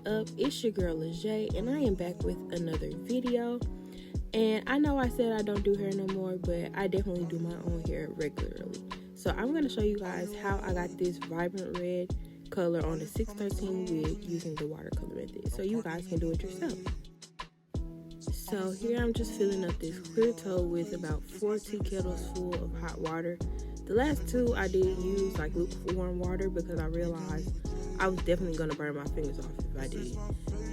up? It's your girl Lige, and I am back with another video. And I know I said I don't do hair no more, but I definitely do my own hair regularly. So I'm going to show you guys how I got this vibrant red color on the 613 wig using the watercolor method, so you guys can do it yourself. So here I'm just filling up this clear tote with about 4 tea kettles full of hot water. The last two I did use like lukewarm water because I realized I was definitely going to burn my fingers off if I did.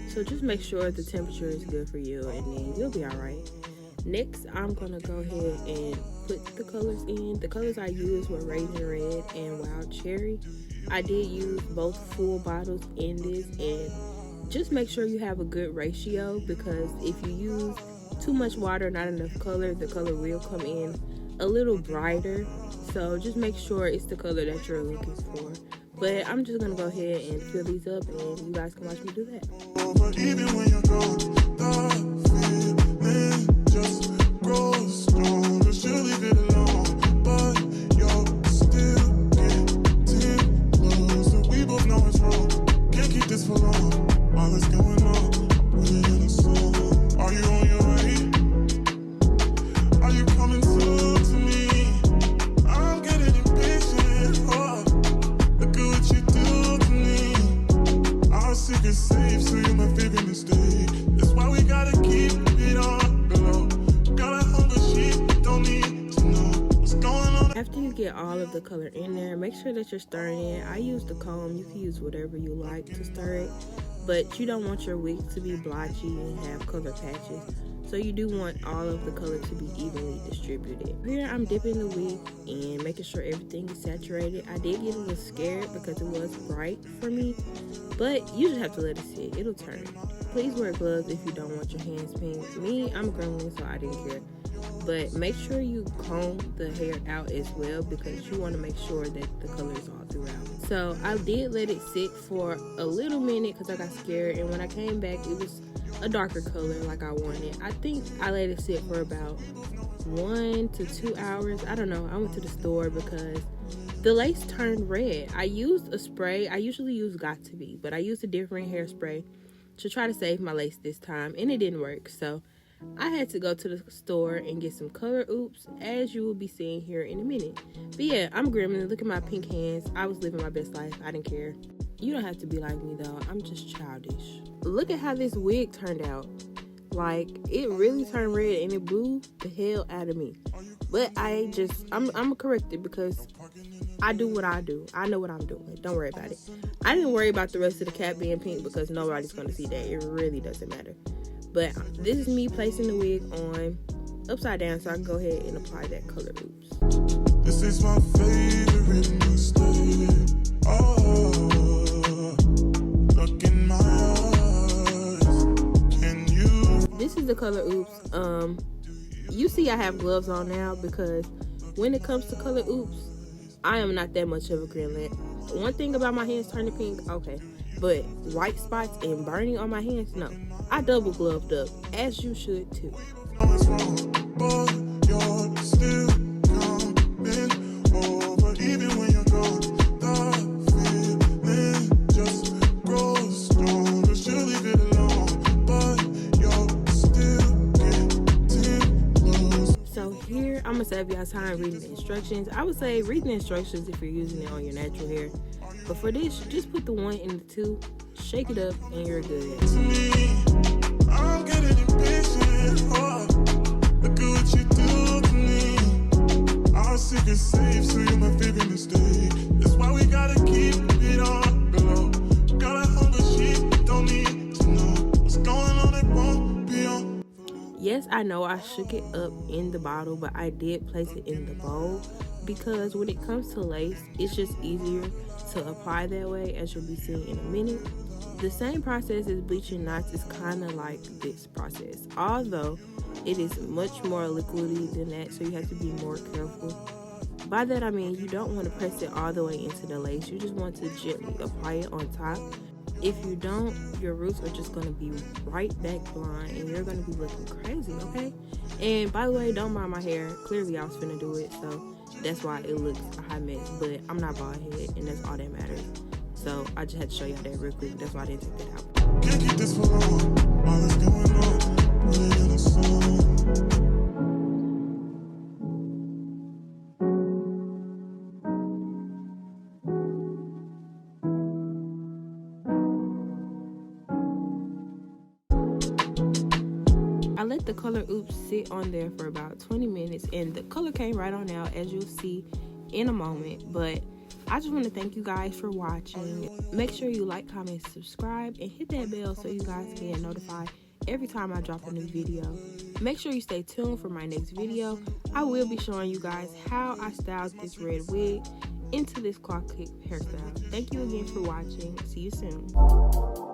So just make sure the temperature is good for you, and then you'll be alright. Next, I'm going to go ahead and put the colors in. The colors I used were Raisin Red and Wild Cherry. I did use both full bottles in this, and just make sure you have a good ratio, because if you use too much water, not enough color, the color will come in a little brighter. So just make sure it's the color that you're looking for. But I'm just gonna go ahead and fill these up, and you guys can watch me do that. Even when you're gone, the feeling just grows stronger. She'll leave it alone, but you're still getting closer. We both know it's wrong. Can't keep this for long. All that's going on, put it in a song. Are you on your way? Are you coming soon to me? I'm getting impatient. Oh, look at what you do to me. Our secret's safe, so you're my favorite mistake. That's why we gotta keep it on the low. Got a hunger, she don't need to know what's going on. After you get all of the color in there, make sure that you're stirring it. I use the comb. You can use whatever you like to stir it, but you don't want your wig to be blotchy and have color patches. So you do want all of the color to be evenly distributed. Here I'm dipping the wig in, making sure everything is saturated. I did get a little scared because it was bright for me, but you just have to let it sit. It'll turn. Please wear gloves if you don't want your hands pink. Me, I'm a gremlin, so I didn't care. But make sure you comb the hair out as well, because you want to make sure that the color is all throughout. So I did let it sit for a little minute because I got scared, and when I came back it was a darker color like I wanted. I think I let it sit for about 1 to 2 hours. I don't know. I went to the store because the lace turned red. I used a spray. I usually use Got2B, but I used a different hairspray to try to save my lace this time, and it didn't work. So I had to go to the store and get some color oops, as you will be seeing here in a minute. But yeah, I'm gremlin. Look at my pink hands. I was living my best life. I didn't care. You don't have to be like me though. I'm just childish. Look at how this wig turned out. Like, it really turned red and it blew the hell out of me. But I'm gonna correct it because I do what I do. I know what I'm doing. Don't worry about it. I didn't worry about the rest of the cap being pink because nobody's gonna see that. It really doesn't matter. But this is me placing the wig on upside down so I can go ahead and apply that color oops. This is my favorite mistake. Oh, look in my eyes. Can you? This is the color oops. You see I have gloves on now because when it comes to color oops, I am not that much of a gremlin. One thing about my hands turning pink, okay. But white spots and burning on my hands, no. I double gloved up, as you should too. So here, I'm gonna save y'all time reading the instructions. I would say read the instructions if you're using it on your natural hair. But for this, just put the 1 and the 2, shake it up, and you're good. I'm getting impatient. Oh, look at what you do to me. Our secret's safe, so you're my favorite mistake. That's why we gotta keep it on the low. Got a hunger, she don't need to know what's going on. It won't be on. Yes, I know I shook it up in the bottle, but I did place it in the bowl because when it comes to lace, it's just easier to apply that way, as you'll be seeing in a minute. The same process as bleaching knots is kind of like this process, although it is much more liquidy than that, so you have to be more careful. By that I mean you don't want to press it all the way into the lace. You just want to gently apply it on top. If you don't, your roots are just going to be right back blind and you're going to be looking crazy, okay? And by the way, don't mind my hair. Clearly I was finna do it, so that's why it looks a hot mess. But I'm not bald head, and that's all that matters. So I just had to show y'all that real quick. That's why I didn't take that out. Can't keep this for long. All that's going on, put it in a song. I let the color oops sit on there for about 20 minutes and the color came right on out, as you'll see in a moment. But I just want to thank you guys for watching. Make sure you like, comment, subscribe, and hit that bell so you guys can get notified every time I drop a new video. Make sure you stay tuned for my next video. I will be showing you guys how I styled this red wig into this claw clip hairstyle. Thank you again for watching. See you soon.